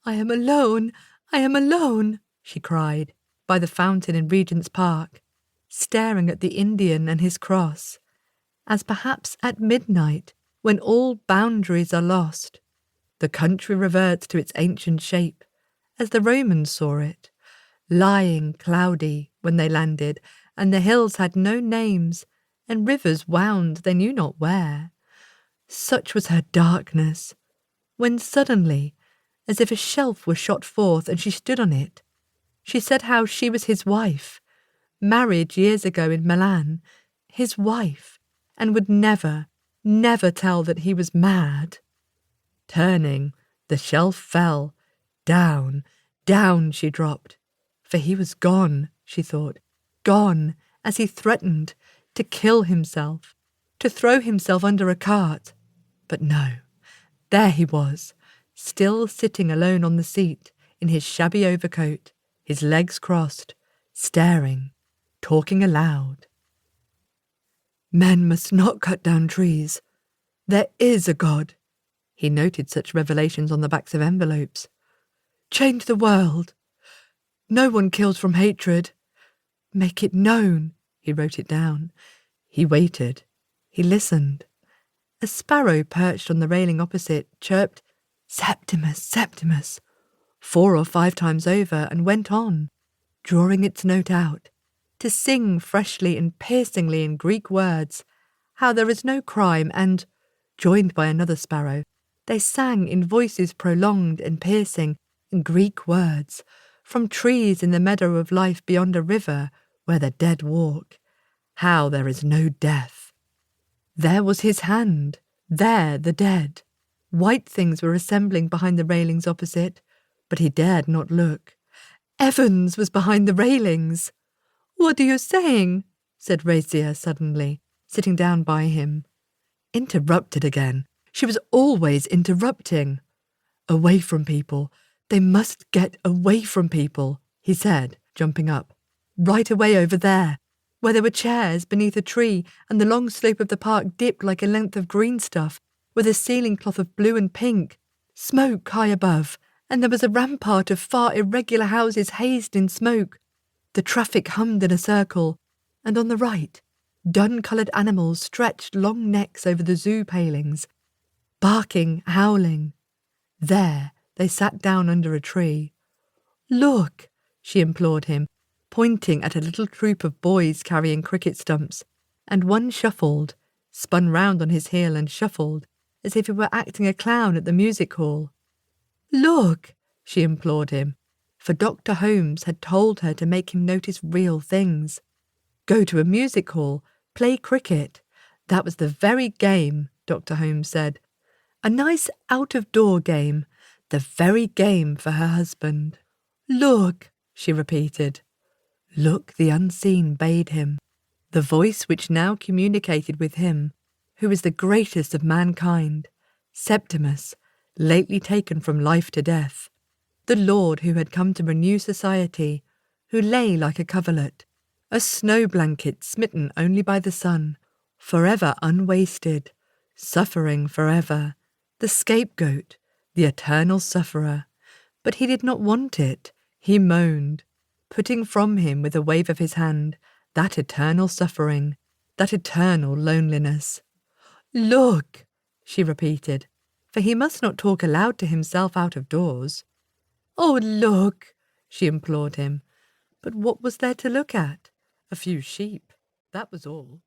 I am alone, I am alone, she cried, by the fountain in Regent's Park, staring at the Indian and his cross, as perhaps at midnight, when all boundaries are lost, the country reverts to its ancient shape, as the Romans saw it, lying cloudy when they landed, and the hills had no names, and rivers wound they knew not where. Such was her darkness, when suddenly, as if a shelf were shot forth and she stood on it, she said how she was his wife, married years ago in Milan, his wife, and would never, never tell that he was mad. Turning, the shelf fell. Down, down she dropped. For he was gone, she thought, gone, as he threatened, to kill himself, to throw himself under a cart. But no, there he was, still sitting alone on the seat, in his shabby overcoat, his legs crossed, staring, talking aloud. Men must not cut down trees. There is a God. He noted such revelations on the backs of envelopes. Change the world. No one kills from hatred. Make it known. He wrote it down. He waited. He listened. A sparrow perched on the railing opposite chirped, Septimus, Septimus, 4 or 5 times over, and went on, drawing its note out, to sing freshly and piercingly in Greek words, how there is no crime, and, joined by another sparrow, they sang in voices prolonged and piercing in Greek words, from trees in the meadow of life beyond a river where the dead walk, how there is no death. There was his hand, there the dead. White things were assembling behind the railings opposite, but he dared not look. Evans was behind the railings. What are you saying? Said Razia suddenly, sitting down by him. Interrupted again. She was always interrupting. Away from people. They must get away from people, he said, jumping up. Right away over there, where there were chairs beneath a tree and the long slope of the park dipped like a length of green stuff, with a ceiling cloth of blue and pink, smoke high above, and there was a rampart of far irregular houses hazed in smoke. The traffic hummed in a circle, and on the right, dun-coloured animals stretched long necks over the zoo palings, barking, howling. There they sat down under a tree. Look, she implored him, pointing at a little troop of boys carrying cricket stumps, and one shuffled, spun round on his heel and shuffled, as if he were acting a clown at the music hall. Look, she implored him, for Dr. Holmes had told her to make him notice real things. Go to a music hall, play cricket. That was the very game, Dr. Holmes said. A nice out-of-door game, the very game for her husband. Look, she repeated. Look, the unseen bade him. The voice which now communicated with him, who is the greatest of mankind, Septimus, lately taken from life to death, the Lord who had come to renew society, who lay like a coverlet, a snow blanket smitten only by the sun, forever unwasted, suffering forever, the scapegoat, the eternal sufferer. But he did not want it. He moaned, putting from him with a wave of his hand that eternal suffering, that eternal loneliness. Look, she repeated, for he must not talk aloud to himself out of doors. Oh, look, she implored him. But what was there to look at? A few sheep, that was all.